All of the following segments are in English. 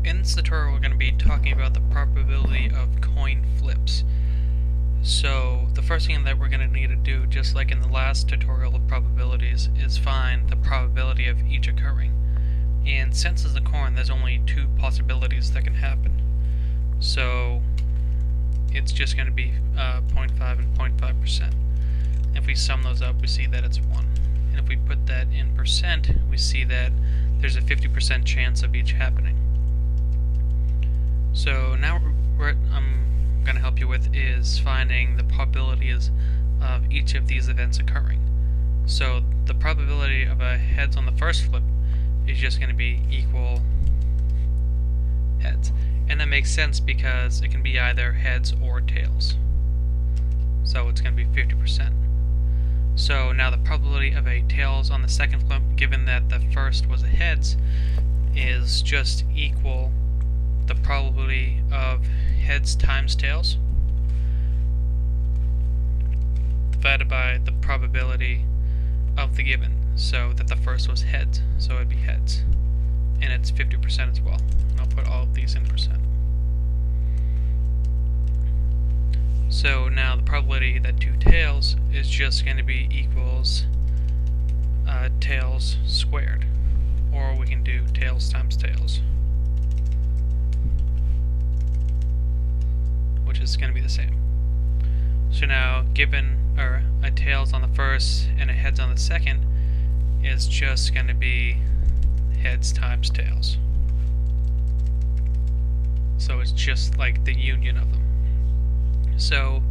In this tutorial we're going to be talking about the probability of coin flips. So the first thing that we're going to need to do, just like in the last tutorial of probabilities, is find the probability of each occurring. And since it's a coin, there's only two possibilities that can happen. So it's just going to be 0.5 and 0.5%. If we sum those up, we see that it's 1. And if we put that in percent, we see that there's a 50% chance of each happening. So now what I'm going to help you with is finding the probabilities of each of these events occurring. So the probability of a heads on the first flip is just going to be equal heads. And that makes sense because it can be either heads or tails. So it's going to be 50%. So now the probability of a tails on the second flip, given that the first was a heads, is just equal the probability of heads times tails divided by the probability of the given. So that the first was heads, so it'd be heads. And it's 50% as well. And I'll put all of these in percent. So now the probability that two tails is just going to be equals tails squared. Or we can do tails times tails, which is going to be the same. So now given a tails on the first and a heads on the second is just going to be heads times tails. So it's just like the union of them. So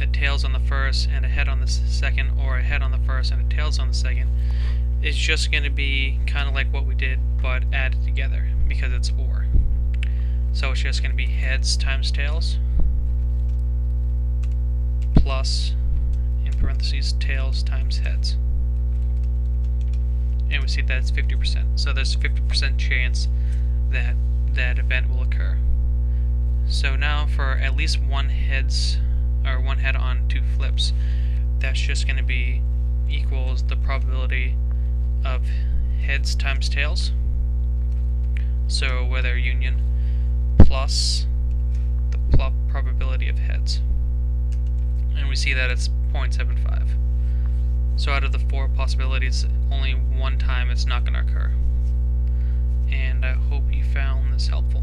a tails on the first and a head on the second, or a head on the first and a tails on the second, is just going to be kind of like what we did but added together because it's or. So it's just going to be heads times tails plus, in parentheses, tails times heads. And we see that it's 50%. So there's a 50% chance that that event will occur. So now for at least one heads, or one head on two flips, that's just going to be equals the probability of heads times tails. So whether union plus the probability of heads. And we see that it's 0.75. So out of the four possibilities, only one time it's not going to occur. And I hope you found this helpful.